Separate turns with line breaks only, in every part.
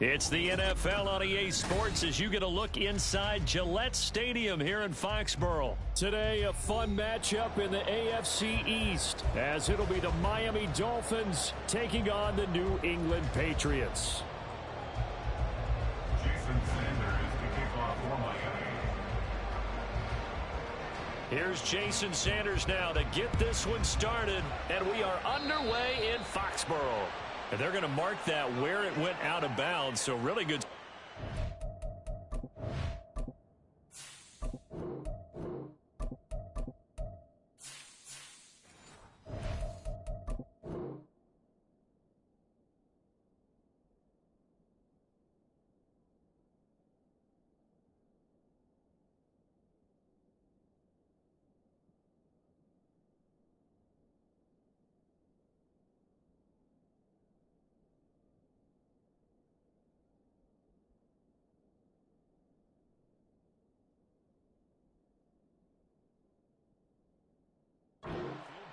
It's the NFL on EA Sports as you get a look inside Gillette Stadium here in Foxborough. Today, a fun matchup in the AFC East as it'll be the Miami Dolphins taking on the New England Patriots.
Jason Sanders to kick off for Miami.
Here's Jason Sanders now to get this one started, and we are underway in Foxborough. And they're going to mark that where it went out of bounds, so really good.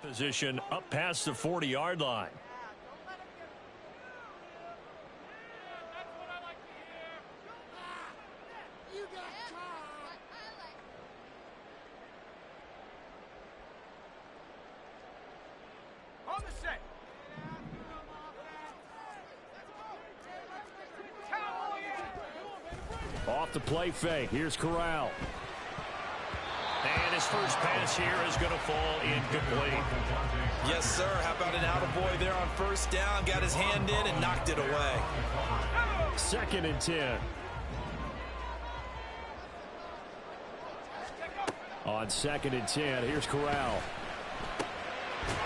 Position up past the 40-yard line.
On the set.
Off the play fake. Here's Corral. And his first pass here is going to fall incomplete.
Yes, sir. How about an attaboy there on first down? Got his hand in and knocked it away.
2nd and 10. On 2nd and 10, here's Corral.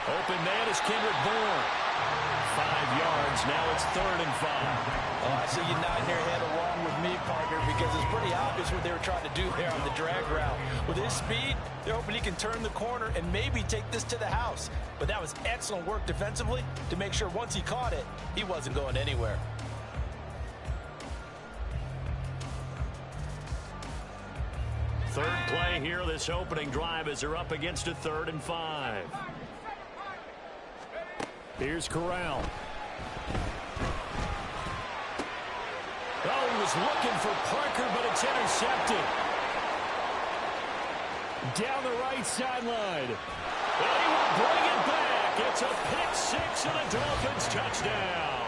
Open man is Kendrick Bourne. 5 yards. Now it's 3rd and 5.
Oh, I see you nodding your head along with me, partner, because it's pretty obvious what they were trying to do there on the drag route. With his speed, they're hoping he can turn the corner and maybe take this to the house. But that was excellent work defensively to make sure once he caught it, he wasn't going anywhere.
Third play here, this opening drive as they're up against a 3rd and 5. Here's Corral. Oh, he was looking for Parker, but it's intercepted. Down the right sideline. And he will bring it back. It's a pick six and a Dolphins touchdown.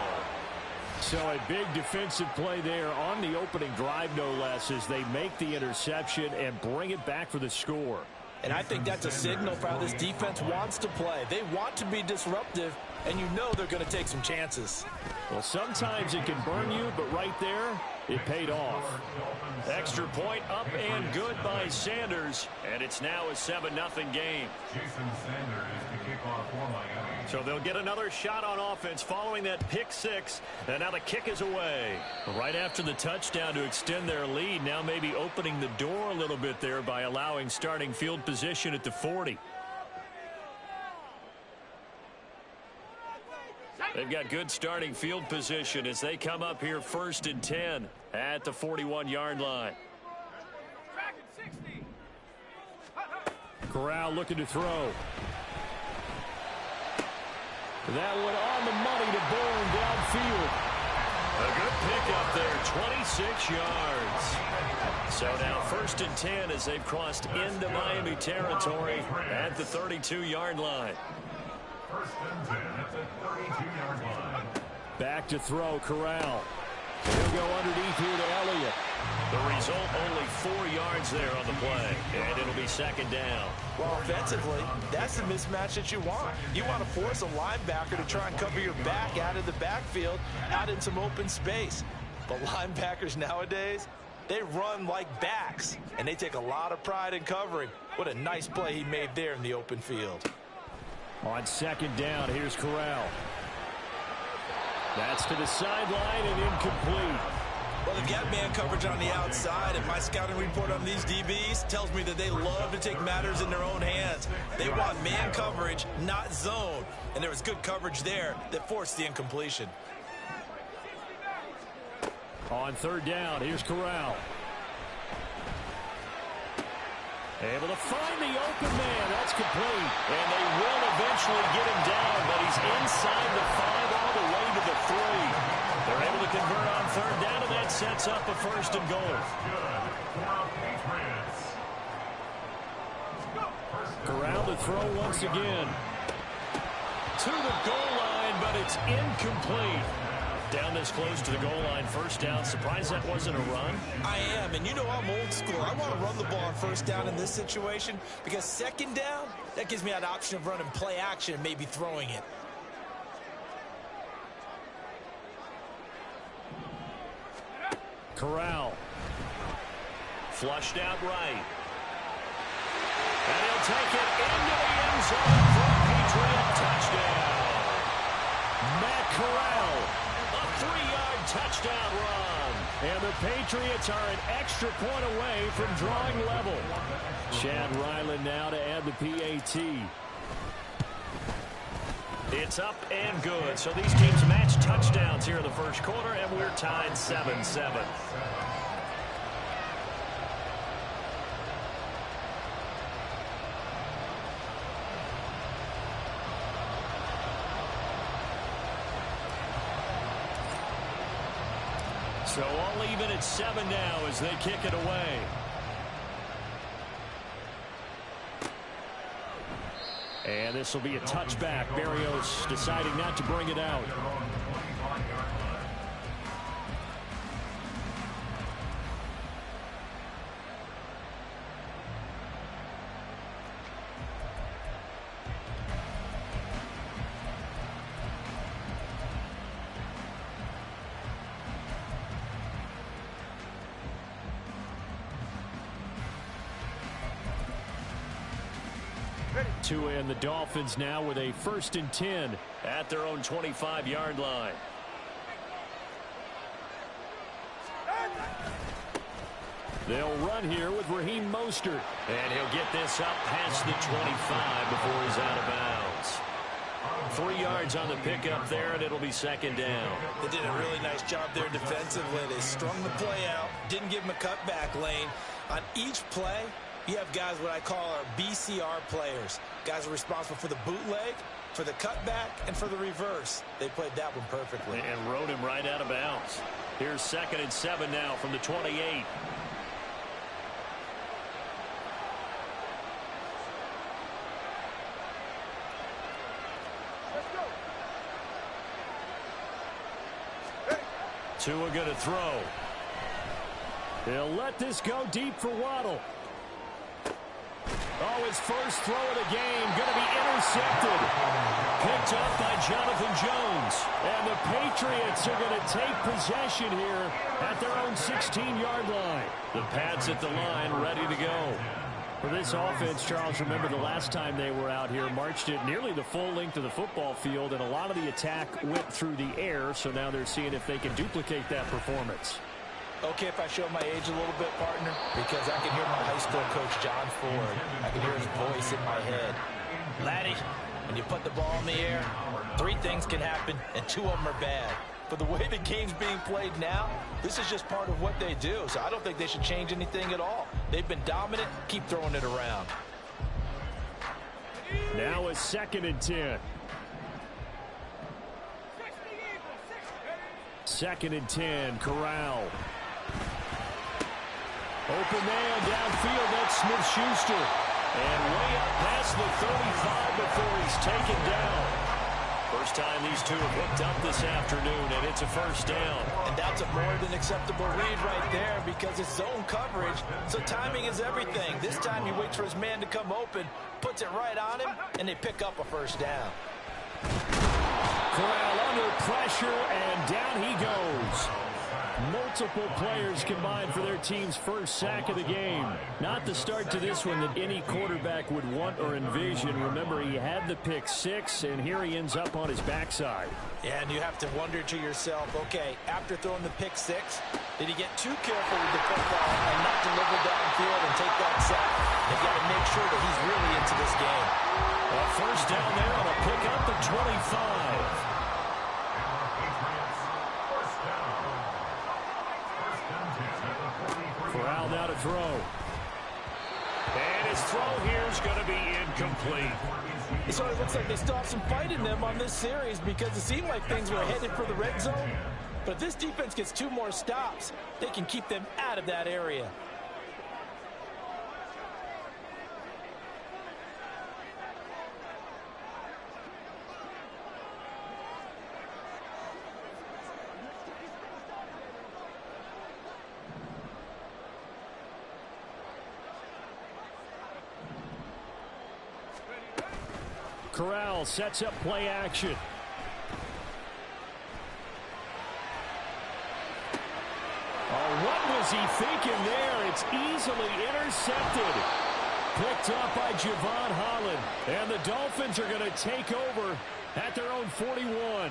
So a big defensive play there on the opening drive, no less, as they make the interception and bring it back for the score.
And I think that's a signal for how this defense wants to play. They want to be disruptive, and you know they're going to take some chances.
Well, sometimes it can burn you, but right there, it paid off. Extra point up and good by Sanders, and it's now a 7-0 game.
Jason Sanders to kick off for Miami.
So they'll get another shot on offense following that pick six, and now the kick is away. Right after the touchdown to extend their lead, now maybe opening the door a little bit there by allowing starting field position at the 40. They've got good starting field position as they come up here 1st and 10 at the 41-yard line. Corral looking to throw. That one on the money to Bourne downfield. A good pickup there, 26 yards. So now 1st and 10 as they've crossed into Miami territory at the 32-yard line.
1st and 10 at the 32-yard line.
Back to throw, Corral. He'll go underneath here to Elliott. The result, only 4 yards there on the play, and it'll be 2nd down.
Well, offensively, that's the mismatch that you want. You want to force a linebacker to try and cover your back out of the backfield, out in some open space. But linebackers nowadays, they run like backs, and they take a lot of pride in covering. What a nice play he made there in the open field.
On 2nd down, here's Corral. That's to the sideline and incomplete.
Well, they've got man coverage on the outside, and my scouting report on these DBs tells me that they love to take matters in their own hands. They want man coverage, not zone. And there was good coverage there that forced the incompletion.
On 3rd down, here's Corral. Able to find the open man. That's complete. And they will eventually get him down, but he's inside the 5 all the way to the 3. They're able to convert on third down, and that sets up a first and goal. Corral to throw once again. To the goal line, but it's incomplete. Down this close to the goal line, first down. Surprised that wasn't a run?
I am, and you know I'm old school. I want to run the ball on first down in this situation because second down, that gives me an option of running play action and maybe throwing it.
Corral. Flushed out right. And he'll take it into the end zone for a Patriot touchdown. Matt Corral, a 3-yard touchdown run. And the Patriots are an extra point away from drawing level. Chad Ryland now to add the PAT. It's up and good. So these teams match touchdowns here in the first quarter, and we're tied 7-7. So all even at 7 now as they kick it away. And this will be a touchback. Berrios deciding not to bring it out. And the Dolphins now with a 1st and 10 at their own 25-yard line. They'll run here with Raheem Mostert. And he'll get this up past the 25 before he's out of bounds. 3 yards on the pickup there, and it'll be 2nd down.
They did a really nice job there defensively. They strung the play out, didn't give him a cutback lane. On each play, you have guys what I call our BCR players. Guys are responsible for the bootleg, for the cutback, and for the reverse. They played that one perfectly.
And rode him right out of bounds. Here's 2nd and 7 now from the 28. Tua going to throw. They'll let this go deep for Waddle. Oh, his first throw of the game going to be intercepted. Picked up by Jonathan Jones. And the Patriots are going to take possession here at their own 16-yard line. The Pats at the line ready to go. For this offense, Charles, remember the last time they were out here, marched it nearly the full length of the football field, and a lot of the attack went through the air, so now they're seeing if they can duplicate that performance.
Okay, if I show my age a little bit, partner, because I can hear my high school coach, John Ford. I can hear his voice in my head. Laddie, when you put the ball in the air, 3 things can happen, and 2 of them are bad. But the way the game's being played now, this is just part of what they do. So I don't think they should change anything at all. They've been dominant. Keep throwing it around.
Now a 2nd and 10. 2nd and 10, Corral. Open man downfield, that's Smith-Schuster. And way up past the 35 before he's taken down. First time these two have hooked up this afternoon, and it's a first down.
And that's a more than acceptable read right there because it's zone coverage, so timing is everything. This time he waits for his man to come open, puts it right on him, and they pick up a first down.
Corral under pressure, and down he goes. Multiple players combined for their team's first sack of the game. Not the start to this one that any quarterback would want or envision. Remember, he had the pick 6, and here he ends up on his backside.
Yeah, and you have to wonder to yourself, okay, after throwing the pick 6, did he get too careful with the football and not deliver downfield and take that sack? They've got to make sure that he's really into this game.
A first down there on a pickup at 25. Corral now to throw. And his throw here is going to be incomplete.
It sort of looks like they still have some fight in them on this series because it seemed like things were headed for the red zone. But if this defense gets 2 more stops, they can keep them out of that area.
Corral sets up play action. Oh, what was he thinking there? It's easily intercepted. Picked up by Javon Holland. And the Dolphins are going to take over at their own 41.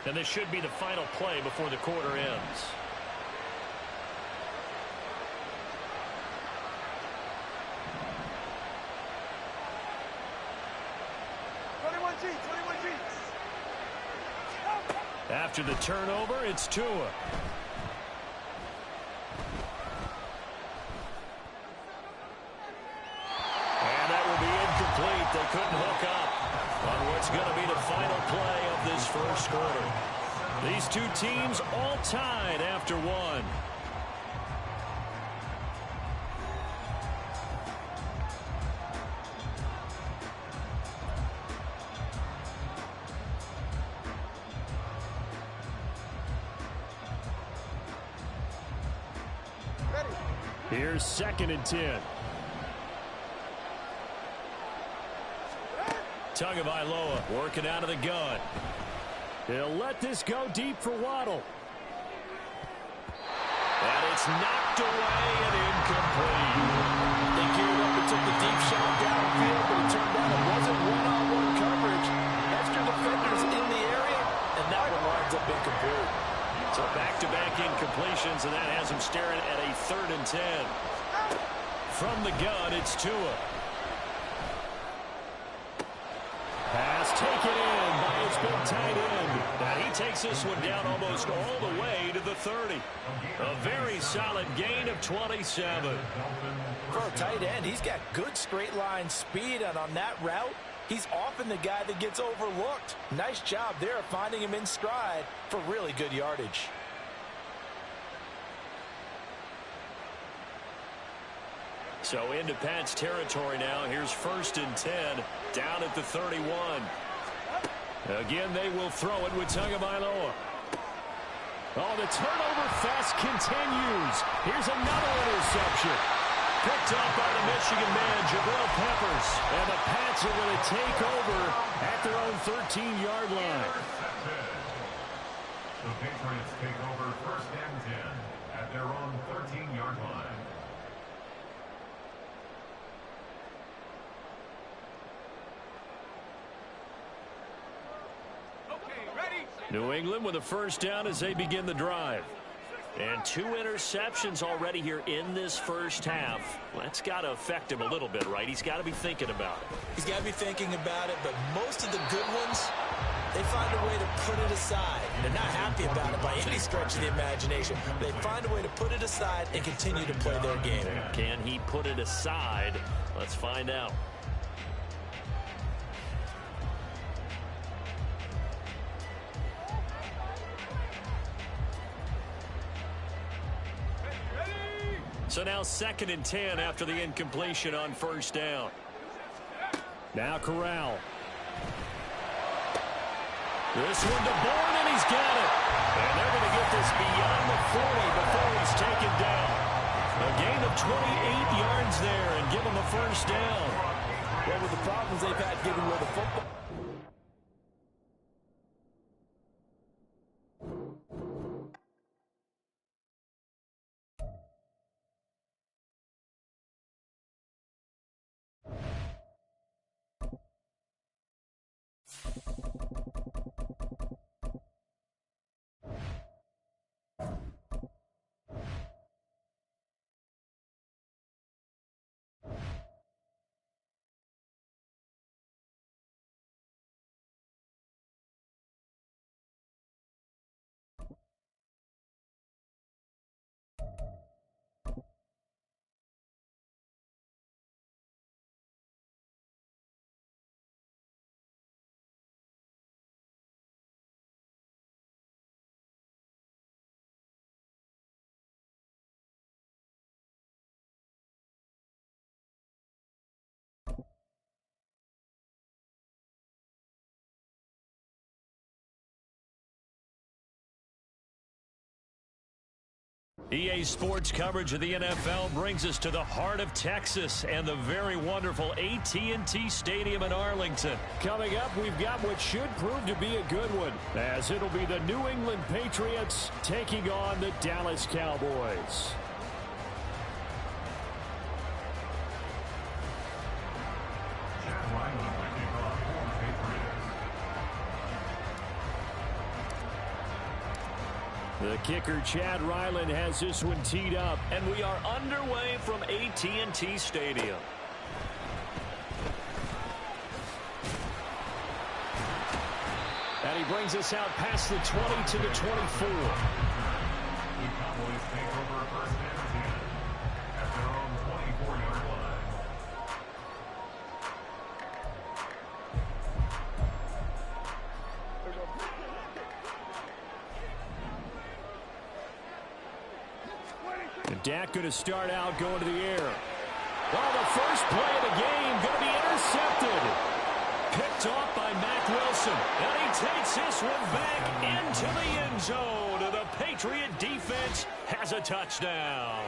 And this should be the final play before the quarter ends. After the turnover, it's Tua. And that will be incomplete. They couldn't hook up on what's going to be the final play of this first quarter. These two teams all tied after one. Here's 2nd and 10. Tagovailoa working out of the gun. He'll let this go deep for Waddle. And it's knocked away and incomplete.
They geared up and took the deep shot downfield, but it turned out it wasn't one-on-one coverage. Extra defenders in the area, and that one winds up incomplete.
So back-to-back incompletions, and that has him staring at a 3rd and 10. From the gun, it's Tua. Pass taken in by his big tight end. And he takes this one down almost all the way to the 30. A very solid gain of 27.
For a tight end, he's got good straight line speed, and on that route, he's often the guy that gets overlooked. Nice job there of finding him in stride for really good yardage.
So into Pat's territory now. Here's 1st and 10 down at the 31. Again, they will throw it with Tagovailoa. Oh, the turnover fest continues. Here's another interception. Picked up by the Michigan man, Jabril Peppers. And the Pats are going to take over at their own 13-yard line.
The Patriots take over 1st and 10 at their own 13-yard line.
New England with a 1st down as they begin the drive. And 2 interceptions already here in this first half. Well, that's got to affect him a little bit, right? He's got to be thinking about it.
He's got to be thinking about it, but most of the good ones, they find a way to put it aside. They're not happy about it by any stretch of the imagination. They find a way to put it aside and continue to play their game.
Can he put it aside? Let's find out. So now 2nd and 10 after the incompletion on 1st down. Now Corral. This one to Bourne, and he's got it. And they're going to get this beyond the 40 before he's taken down. A gain of 28 yards there and give him a 1st down.
Well, with the problems they've had getting rid of the football.
EA Sports coverage of the NFL brings us to the heart of Texas and the very wonderful AT&T Stadium in Arlington. Coming up, we've got what should prove to be a good one, as it'll be the New England Patriots taking on the Dallas Cowboys. The kicker, Chad Ryland, has this one teed up, and we are underway from AT&T Stadium. And he brings us out past the 20 to the 24.
The Cowboys take over first and 10 at their own 24-yard line.
And Dak going to start out going to the air. Well, the first play of the game going to be intercepted. Picked off by Mack Wilson. And he takes this one back into the end zone. And the Patriot defense has a touchdown.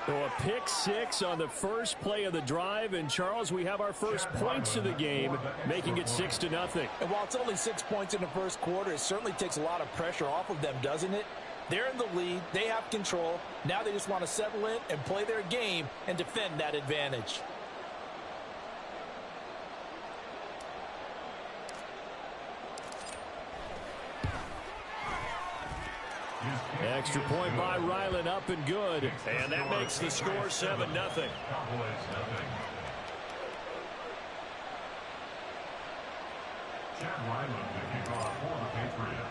So a pick six on the first play of the drive. And, Charles, we have our first points of the game, making it 6-0.
And while it's only 6 points in the first quarter, it certainly takes a lot of pressure off of them, doesn't it? They're in the lead. They have control. Now they just want to settle in and play their game and defend that advantage.
Extra point by Ryland, up and good. And that makes the score 7-0.
Cowboys nothing. Chad Ryland to kick off for the Patriots.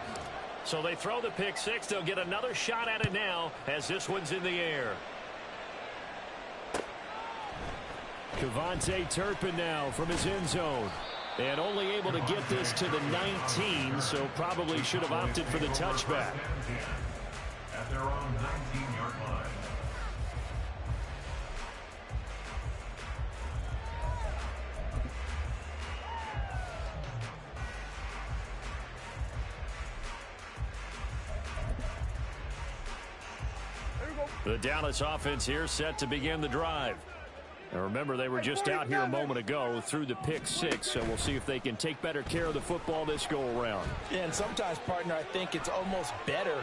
So they throw the pick six. They'll get another shot at it now as this one's in the air. Kevontae Turpin now from his end zone. And only able to get this to the 19, so probably should have opted for the touchback.
At their own 19-yard line.
The Dallas offense here set to begin the drive. Now remember, they were just out here a moment ago through the pick six, so we'll see if they can take better care of the football this go-around.
Yeah, and sometimes, partner, I think it's almost better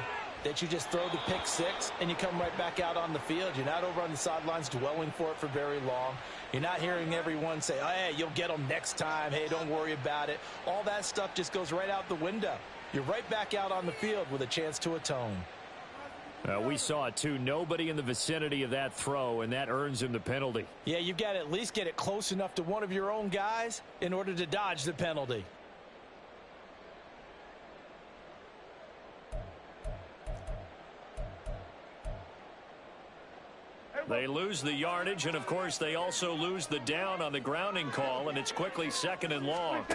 that you just throw the pick six and you come right back out on the field. You're not over on the sidelines dwelling for it for very long. You're not hearing everyone say, oh, hey, you'll get them next time. Hey, don't worry about it. All that stuff just goes right out the window. You're right back out on the field with a chance to atone.
We saw it, too. Nobody in the vicinity of that throw, and that earns him the penalty.
Yeah, you've got to at least get it close enough to one of your own guys in order to dodge the penalty.
They lose the yardage, and, of course, they also lose the down on the grounding call, and it's quickly 2nd and long.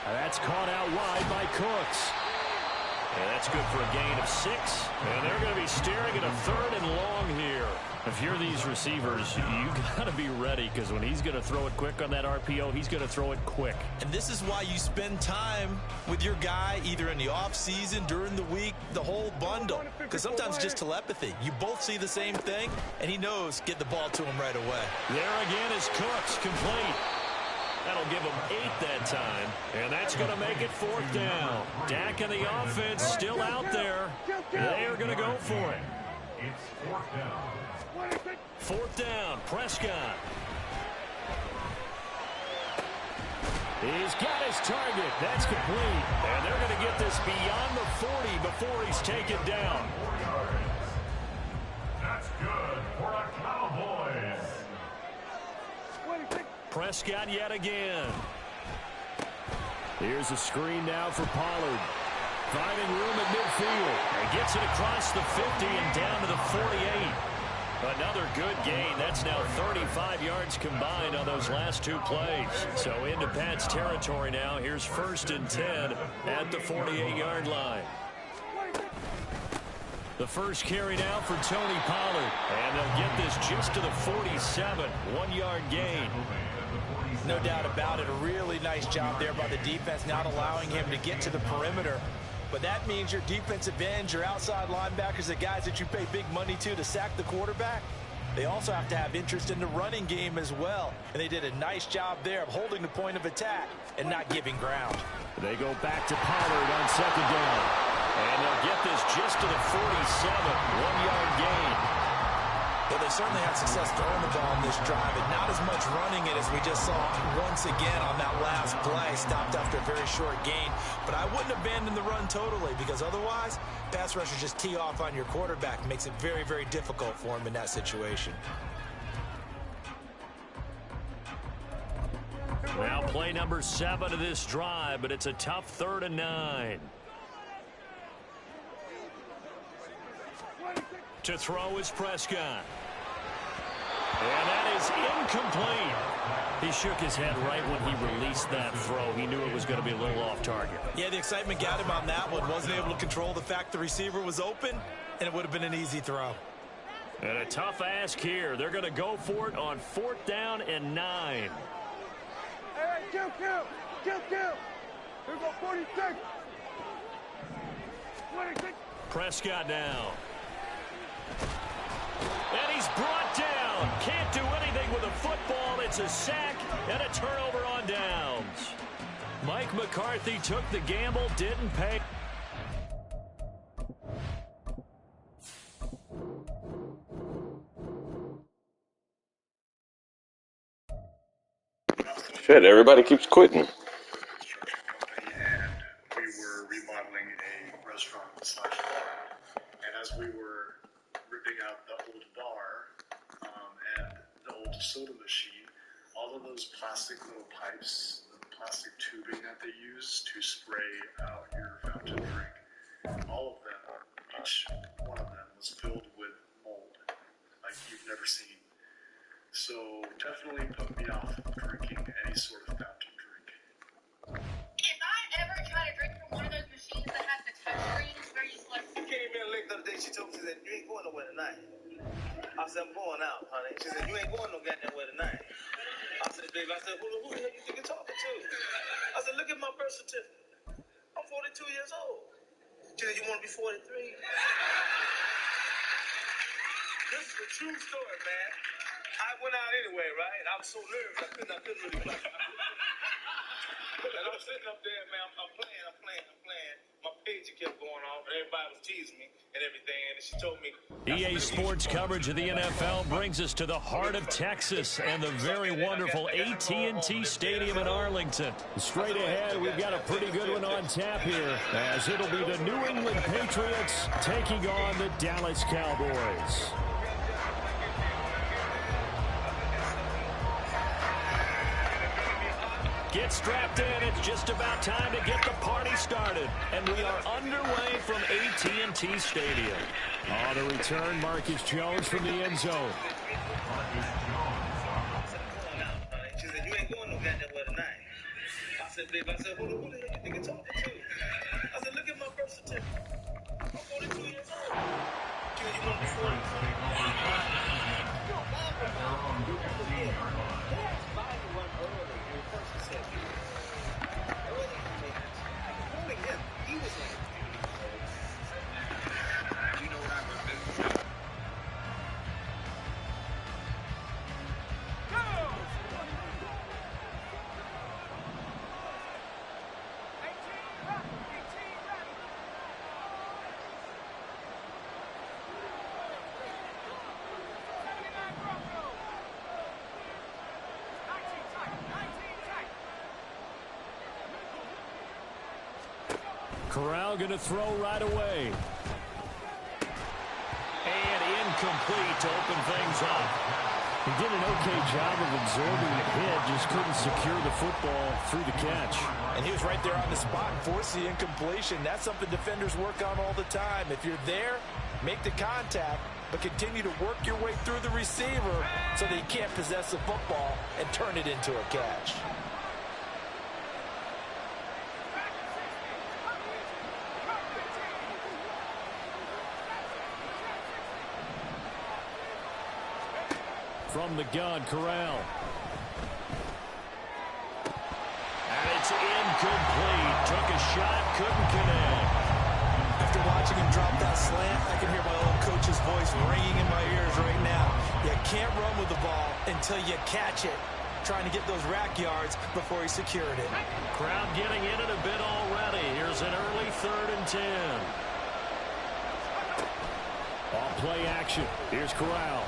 That's caught out wide by Cooks. And that's good for a gain of 6. And they're going to be staring at a 3rd and long here. If you're these receivers, you got to be ready, because when he's going to throw it quick on that RPO, he's going to throw it quick.
And this is why you spend time with your guy either in the offseason, during the week, the whole bundle. Because sometimes just telepathy. You both see the same thing, and he knows get the ball to him right away.
There again is Cooks, complete. That'll give them 8 that time, and that's going to make it 4th down. Dak and the offense still out there. They are going to go for it.
It's 4th down.
4th down, Prescott. He's got his target. That's complete. And they're going to get this beyond the 40 before he's taken down.
4 yards. That's good for the Cowboys.
Prescott yet again. Here's a screen now for Pollard. Finding room at midfield. And gets it across the 50 and down to the 48. Another good gain. That's now 35 yards combined on those last 2 plays. So into Pat's territory now. Here's 1st and 10 at the 48-yard line. The first carry now for Tony Pollard. And they'll get this just to the 47. 1-yard gain.
No doubt about it. A really nice job there by the defense, not allowing him to get to the perimeter. But that means your defensive ends, your outside linebackers, the guys that you pay big money to sack the quarterback, they also have to have interest in the running game as well. And they did a nice job there of holding the point of attack and not giving ground.
They go back to Pollard on second down. And they'll get this just to the 47, 1-yard gain.
Well, they certainly had success throwing the ball in this drive, and not as much running it as we just saw once again on that last play. Stopped after a very short gain. But I wouldn't abandon the run totally, because otherwise, pass rushers just tee off on your quarterback. It makes it very, very difficult for him in that situation.
Now play number 7 of this drive, but it's a tough 3rd and 9. To throw is Prescott. And that is incomplete. He shook his head right when he released that throw. He knew it was going to be a little off target.
Yeah, the excitement got him on that one. Wasn't able to control the fact the receiver was open, and it would have been an easy throw.
And a tough ask here. They're going to go for it on 4th down and 9.
Hey, kill. Here we go, 46. 26.
Prescott now. And he's brought down. Can't do anything with a football. It's a sack and a turnover on downs. Mike McCarthy took the gamble, didn't pay.
Shit, everybody keeps quitting.
And we were remodeling a restaurant/bar. And as we were ripping out the old bar and the old soda machine, all of those plastic little pipes, the plastic tubing that they use to spray out your fountain drink, all of them, each one of them was filled with mold, like you've never seen. So definitely put me off drinking any sort of fountain drink.
If I ever try to drink from one of those machines that has the touch screens where you select...
I came in late the other day. She told me that you ain't going nowhere tonight. I said, I'm going out, honey. She said, you ain't going no goddamn where tonight. I said, babe, who the hell you think you're talking to? I said, look at my birth certificate. I'm 42 years old. She said, you want to be 43? This is a true story, man. I went out anyway, right? I was so nervous, I couldn't really play. And I'm sitting up there, man, I'm playing. My pager kept going off, and everybody was teasing me and everything, and she told me...
EA Sports coverage of the NFL brings us to the heart of Texas and the very wonderful AT&T Stadium in Arlington. Straight ahead, we've got a pretty good one on tap here, as it'll be the New England Patriots taking on the Dallas Cowboys. Get strapped in. It's just about time to get the party started. And we are underway from AT&T Stadium. On the return, Marcus Jones from the end zone.
She said, you ain't going no goddamn where tonight. I said, babe, who the hell you think you're talking to? I said, look at my birth certificate. I'm 42 years old. She said, you want to be 43?
Corral going to throw right away. And incomplete to open things up. He did an okay job of absorbing the hit, just couldn't secure the football through the catch.
And he was right there on the spot and forced the incompletion. That's something defenders work on all the time. If you're there, make the contact, but continue to work your way through the receiver so that he can't possess the football and turn it into a catch.
From the gun, Corral. And it's incomplete. Took a shot, couldn't connect.
watching him drop that slant, I can hear my old coach's voice ringing in my ears right now. You can't run with the ball until you catch it. Trying to get those rack yards before he secured it.
Crowd getting in it a bit already. Here's an early 3rd and 10. Off play action. Here's Corral.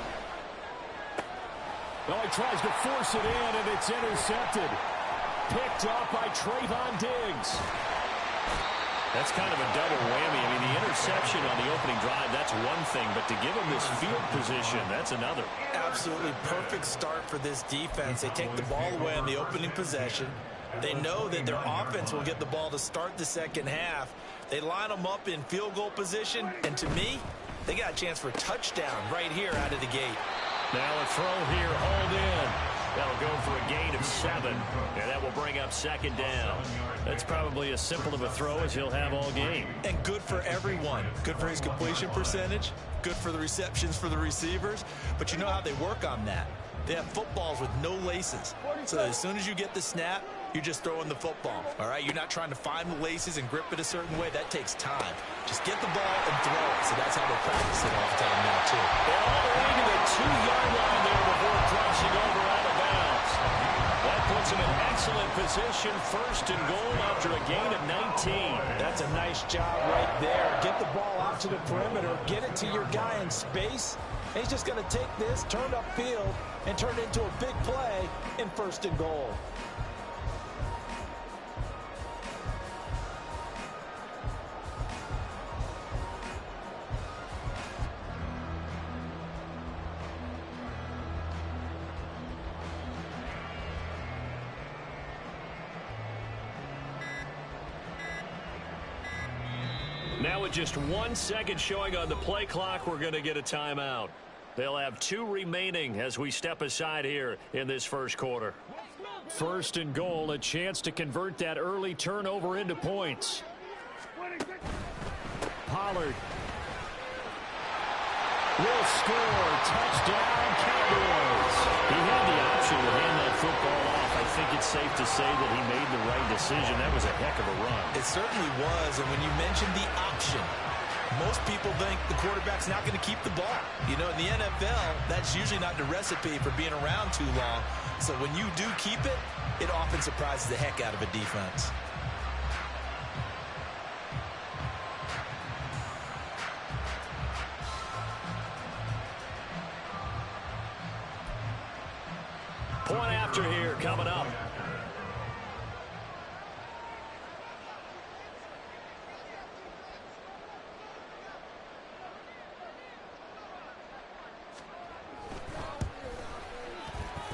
Well, he tries to force it in, and it's intercepted. Picked up by Trayvon Diggs. That's kind of a double whammy. I mean, the interception on the opening drive, that's one thing, but to give him this field position, that's another.
Absolutely perfect start for this defense. They take the ball away on the opening possession. They know that their offense will get the ball to start the second half. They line them up in field goal position, and to me, they got a chance for a touchdown right here out of the gate.
Now a throw here, hauled in. That'll go for a gain of 7. And that will bring up 2nd down. That's probably as simple of a throw as he'll have all game.
And good for everyone. Good for his completion percentage. Good for the receptions for the receivers. But you know how they work on that. They have footballs with no laces. So as soon as you get the snap, you're just throwing the football. All right? You're not trying to find the laces and grip it a certain way. That takes time. Just get the ball and throw it. So that's how they practice it all the time now, too.
They're all the way to the 2-yard line there before crossing over out of bounds. That puts him in excellent position. 1st and goal after a gain of 19.
That's a nice job right there. Get the ball out to the perimeter. Get it to your guy in space. And he's just going to take this, turn upfield, and turn it into a big play in 1st and goal.
Now with just 1 second showing on the play clock, we're going to get a timeout. They'll have 2 remaining as we step aside here in this 1st quarter. 1st and goal, a chance to convert that early turnover into points. Pollard will score. Touchdown, Cowboys. He had the option to hand that football off. I think it's safe to say that he made the right decision. That was a heck of a run.
It certainly was, and when you mentioned the option, most people think the quarterback's not going to keep the ball. You know, in the NFL, that's usually not the recipe for being around too long. So when you do keep it, it often surprises the heck out of a defense.
Point after here coming up.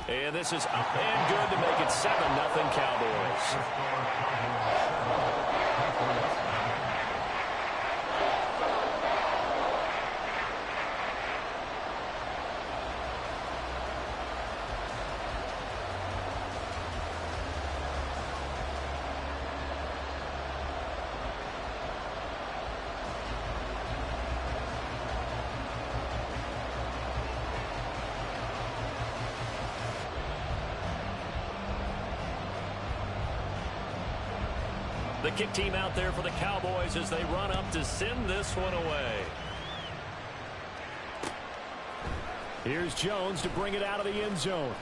And this is up and good to make it 7-0 Cowboys. The kick team out there for the Cowboys as they run up to send this one away. Here's Jones to bring it out of the end zone.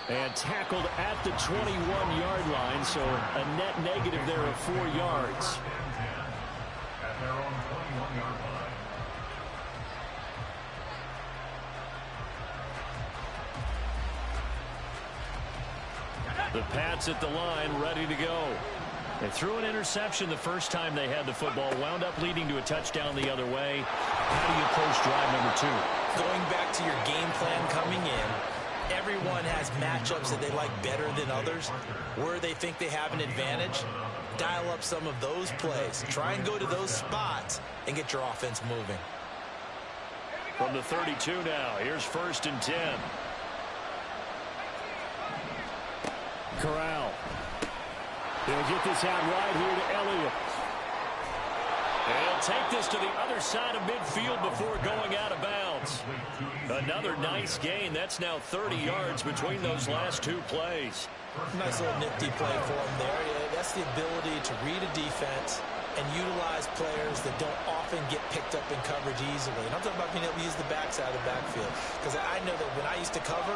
And tackled at the 21-yard line, so a net negative there of 4 yards.
At their own 21-yard line.
The Pats at the line, ready to go. They threw an interception the first time they had the football, wound up leading to a touchdown the other way. How do you approach drive number 2?
Going back to your game plan coming in, everyone has matchups that they like better than others. Where they think they have an advantage, dial up some of those plays. Try and go to those spots and get your offense moving.
From the 32 now, here's 1st and 10. Corral. He'll get this out right here to Elliott. And he'll take this to the other side of midfield before going out of bounds. Another nice gain. That's now 30 yards between those last 2 plays.
Nice little nifty play for him there. Yeah, that's the ability to read a defense and utilize players that don't often get picked up in coverage easily. And I'm talking about being able to use the backside of the backfield. Because I know that when I used to cover,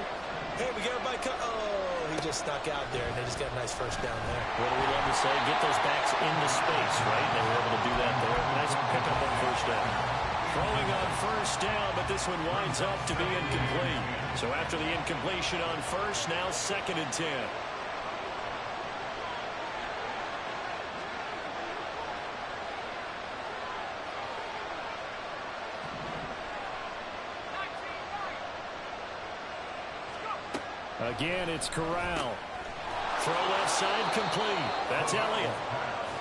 hey, we got everybody oh, he just snuck out there, and they just got a nice first down there.
What do we love to say? Get those backs into space, right? They were able to do that there. Nice pickup on first down. Throwing on first down, but this one winds up to be incomplete. So after the incompletion on first, now 2nd and 10. Again, it's Corral. Throw left side complete. That's Elliott.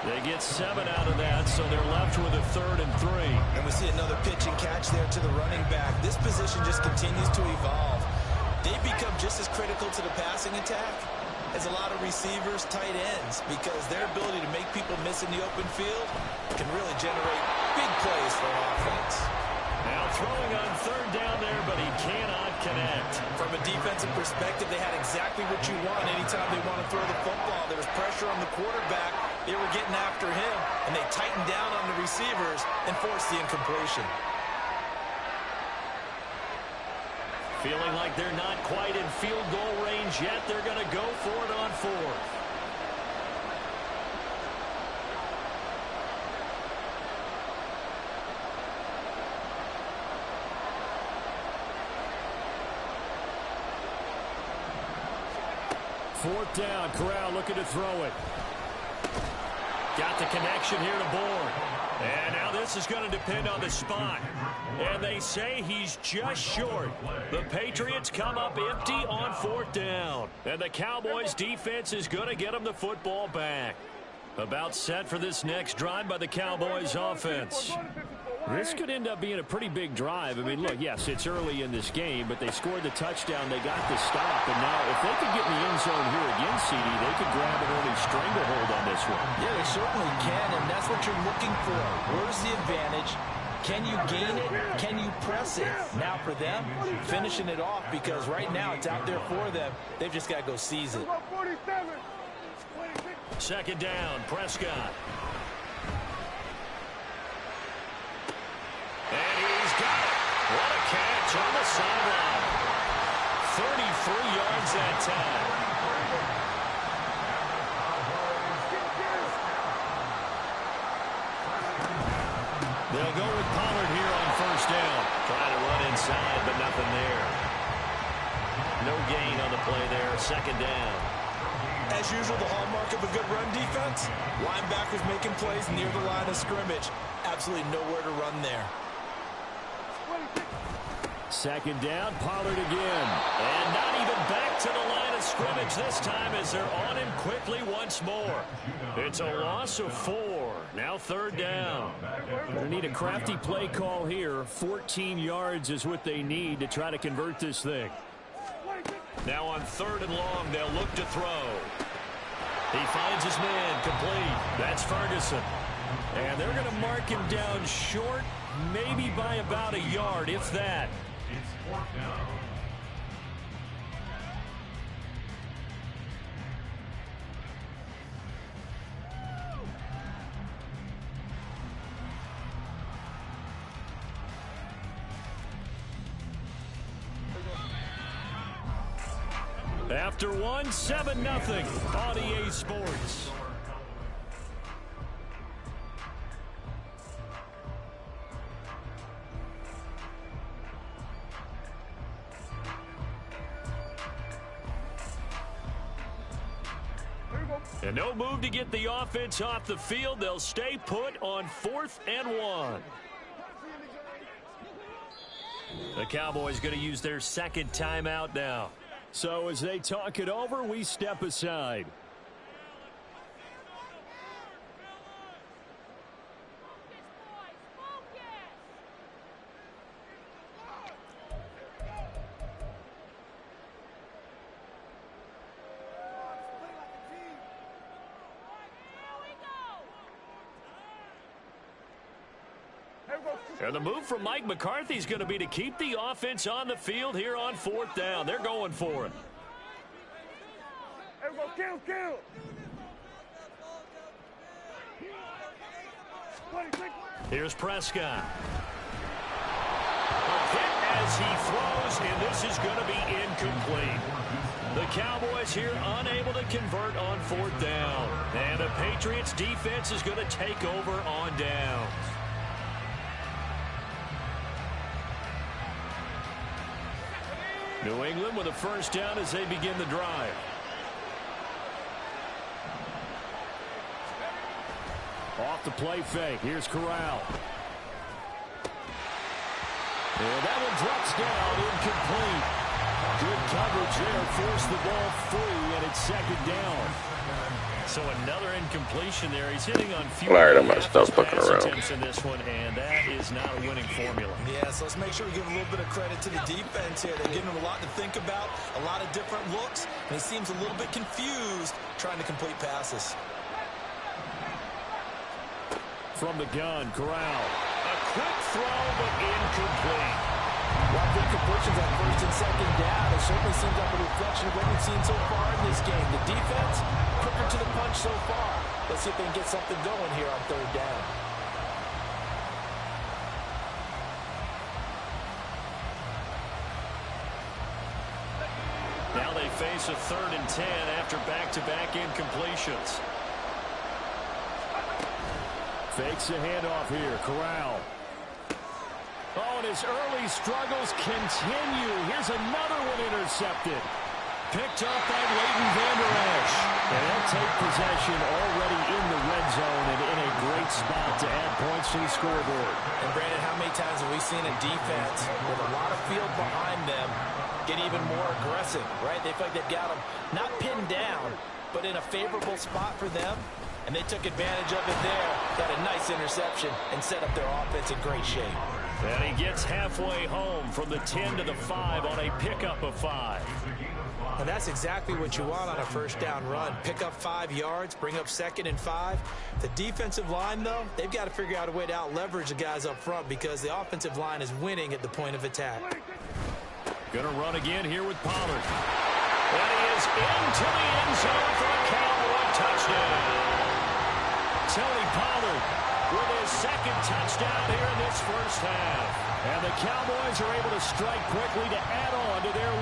They get 7 out of that, so they're left with a 3rd and 3.
And we see another pitch and catch there to the running back. This position just continues to evolve. They become just as critical to the passing attack as a lot of receivers, tight ends, because their ability to make people miss in the open field can really generate big plays for an offense.
Now throwing on 3rd down there, but he cannot connect.
From a defensive perspective, they had exactly what you want anytime they want to throw the football. There was pressure on the quarterback. They were getting after him, and they tightened down on the receivers and forced the incompletion.
Feeling like they're not quite in field goal range yet. They're going to go for it on 4th. Fourth down, Corral looking to throw it. Got the connection here to Bourne. And now this is going to depend on the spot. And they say he's just short. The Patriots come up empty on 4th down. And the Cowboys defense is going to get them the football back. About set for this next drive by the Cowboys offense. This could end up being a pretty big drive. I mean, look, yes, it's early in this game, but they scored the touchdown. They got the stop. And now if they could get in the end zone here again, CD, they could grab an early stranglehold on this one.
Yeah, they certainly can, and that's what you're looking for. Where's the advantage? Can you gain it? Can you press it? Now for them, finishing it off, because right now it's out there for them. They've just got to go seize it.
2nd down, Prescott. And he's got it. What a catch on the sideline. 33 yards that time. They'll go with Pollard here on first down. Trying to run inside, but nothing there. No gain on the play there. 2nd down.
As usual, the hallmark of a good run defense, linebackers making plays near the line of scrimmage. Absolutely nowhere to run there.
2nd down, Pollard again. And not even back to the line of scrimmage this time as they're on him quickly once more. It's a loss of 4. Now 3rd down. They need a crafty play call here. 14 yards is what they need to try to convert this thing. Now on 3rd and long, they'll look to throw. He finds his man complete. That's Ferguson. And they're going to mark him down short, maybe by about a yard, if that.
It's 4th down.
After one, 7-0 on EA Sports. And no move to get the offense off the field. They'll stay put on 4th and 1. The Cowboys going to use their 2nd timeout now. So as they talk it over, we step aside. And the move from Mike McCarthy is going to be to keep the offense on the field here on 4th down. They're going for it.
Kill.
Here's Prescott. A hit as he throws, and this is going to be incomplete. The Cowboys here unable to convert on 4th down. And the Patriots defense is going to take over on downs. New England with a first down as they begin the drive. Off the play fake. Here's Corral. And that one drops down, incomplete. Good coverage there, forced the ball free, and it's 2nd down. So another incompletion there. He's hitting on few
pass
attempts in this one, and that is not a winning formula.
Yeah, so let's make sure we give a little bit of credit to the defense here. They're giving him a lot to think about, a lot of different looks, and he seems a little bit confused trying to complete passes.
From the gun, Corral. A quick throw, but incomplete.
While the completions on 1st and 2nd down, it certainly seems like a reflection of what we've seen so far in this game. The defense, quicker to the punch so far. Let's see if they can get something going here on 3rd down.
Now they face a 3rd and 10 after back-to-back incompletions. Fakes a handoff here. Corral. Oh, and his early struggles continue. Here's another one intercepted. Picked up by Leighton Vander Esch. And they'll take possession already in the red zone and in a great spot to add points to the scoreboard.
And Brandon, how many times have we seen a defense with a lot of field behind them get even more aggressive, right? They feel like they've got them not pinned down, but in a favorable spot for them. And they took advantage of it there. Got a nice interception and set up their offense in great shape.
And he gets halfway home from the 10 to the 5 on a pickup of 5.
And that's exactly what you want on a 1st down run. Pick up 5 yards, bring up 2nd and 5. The defensive line, though, they've got to figure out a way to out-leverage the guys up front because the offensive line is winning at the point of attack.
Gonna run again here with Pollard. And he is into the end zone for a Cowboy touchdown. Tony Pollard with his 2nd touchdown here in this 1st half. And the Cowboys are able to strike quickly to add on to their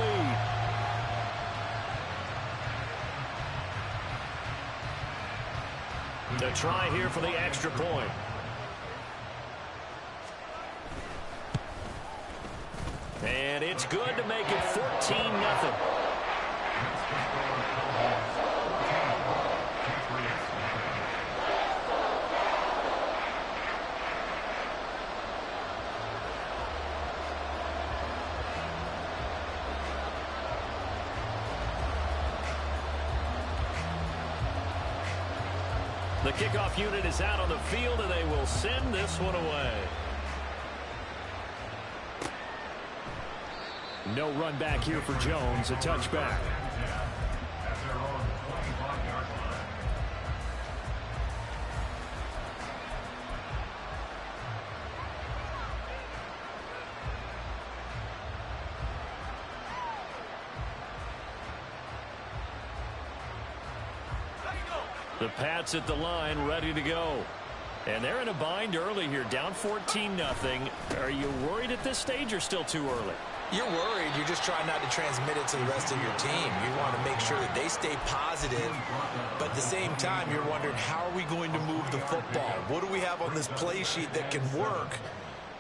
lead. To try here for the extra point. And it's good to make it 14-0. The kickoff unit is out on the field, and they will send this one away. No run back here for Jones, a touchback. The Pats at the line, ready to go. And they're in a bind early here, down 14-0. Are you worried at this stage or still too early?
You're worried. You're just trying not to transmit it to the rest of your team. You want to make sure that they stay positive. But at the same time, you're wondering, how are we going to move the football? What do we have on this play sheet that can work?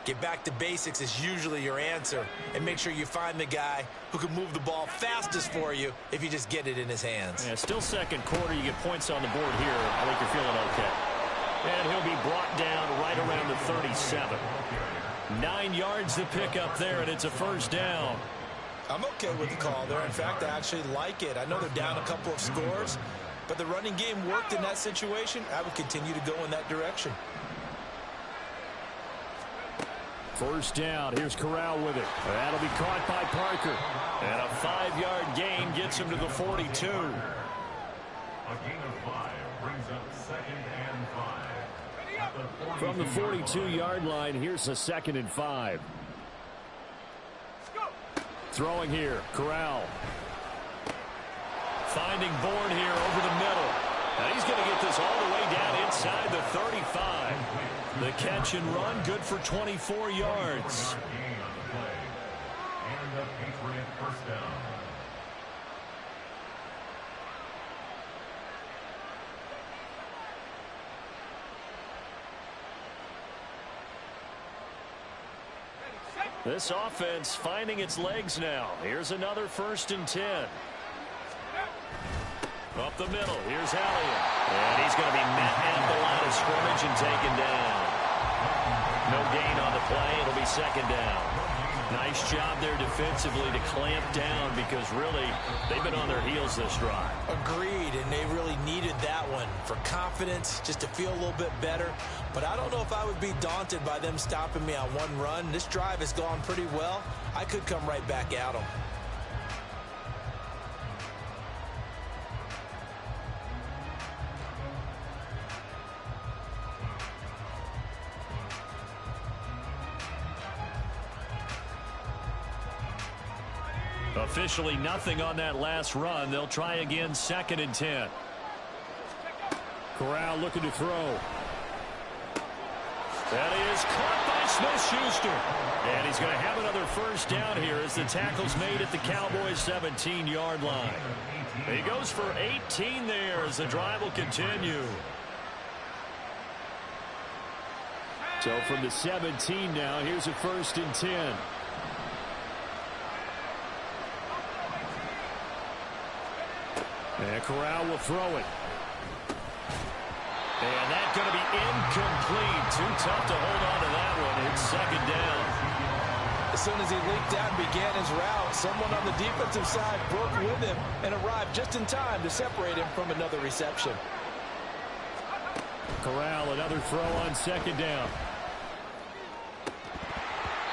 Get back to basics is usually your answer. And make sure you find the guy who can move the ball fastest for you if you just get it in his hands.
Yeah, still 2nd quarter. You get points on the board here. I think you're feeling okay. And he'll be brought down right around the 37. 9 yards to pick up there, and it's a 1st down.
I'm okay with the call there. In fact, I actually like it. I know they're down a couple of scores, but the running game worked in that situation. I would continue to go in that direction.
1st down. Here's Corral with it. That'll be caught by Parker. And a 5-yard gain gets him to the 42.
A gain of 5 brings up 2nd and 5.
From the 42-yard line, here's a 2nd and 5. Throwing here, Corral. Finding Bourne here over the middle. And he's going to get this all the way down inside the 35. The catch and run, good for 24 yards.
And the Patriot first down.
This offense finding its legs now. Here's another 1st and 10. Up the middle, here's Elliott. And he's going to be met at the line of scrimmage and taken down. No gain on the play. It'll be 2nd down. Nice job there defensively to clamp down because really they've been on their heels this drive.
Agreed, and they really needed that one for confidence, just to feel a little bit better. But I don't know if I would be daunted by them stopping me on one run. This drive has gone pretty well. I could come right back at them.
Officially nothing on that last run. They'll try again 2nd and 10. Corral looking to throw. That is caught by Smith-Schuster. And he's going to have another 1st down here as the tackle's made at the Cowboys' 17-yard line. He goes for 18 there as the drive will continue. So from the 17 now, here's a 1st and 10. And Corral will throw it. And that's going to be incomplete. Too tough to hold on to that one. It's 2nd down.
As soon as he leaked out and began his route, someone on the defensive side broke with him and arrived just in time to separate him from another reception.
Corral, another throw on 2nd down.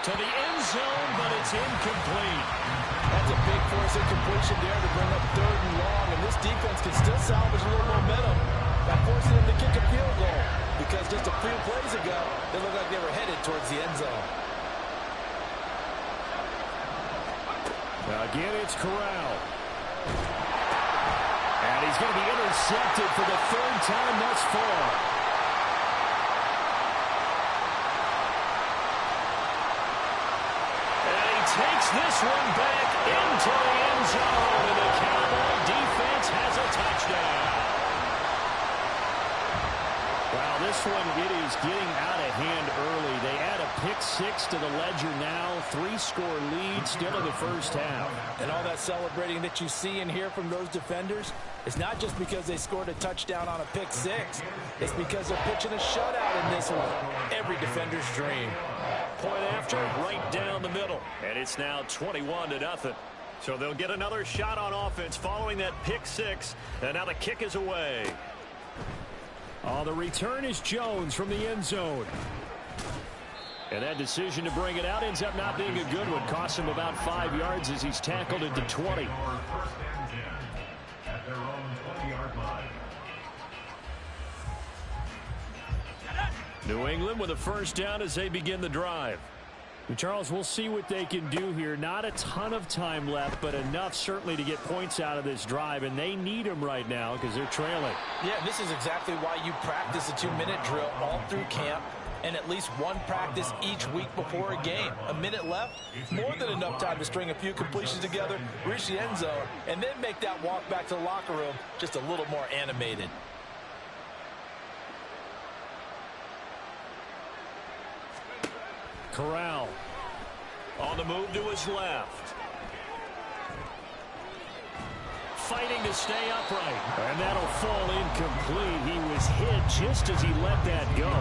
To the end zone, but it's incomplete.
That's a big force incompletion there to bring up 3rd and long, and this defense can still salvage a little momentum by forcing them to kick a field goal, because just a few plays ago, they looked like they were headed towards the end zone.
Now again, it's Corral. And he's going to be intercepted for the 3rd time thus far. Takes this one back into the end zone, and the Cowboy defense has a touchdown. Wow, this one, it is getting out of hand early. They add a pick-6 to the ledger now. 3-score lead still in the 1st half.
And all that celebrating that you see and hear from those defenders, it's not just because they scored a touchdown on a pick-6. It's because they're pitching a shutout in this one. Every defender's dream.
Point after, right down the middle. And it's now 21-0. So they'll get another shot on offense following that pick-6. And now the kick is away. Oh, the return is Jones from the end zone. And that decision to bring it out ends up not being a good one. Costs him about 5 yards as he's tackled at the 20.
At their own 20-yard line.
New England with a 1st down as they begin the drive. And Charles, we'll see what they can do here. Not a ton of time left, but enough certainly to get points out of this drive, and they need them right now because they're trailing.
Yeah, this is exactly why you practice a 2-minute drill all through camp and at least one practice each week before a game. A minute left, more than enough time to string a few completions together, reach the end zone, and then make that walk back to the locker room just a little more animated.
Corral on the move to his left. Fighting to stay upright. And that'll fall incomplete. He was hit just as he let that go.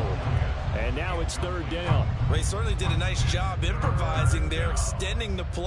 And now it's 3rd down.
Well, he certainly did a nice job improvising there, extending the play.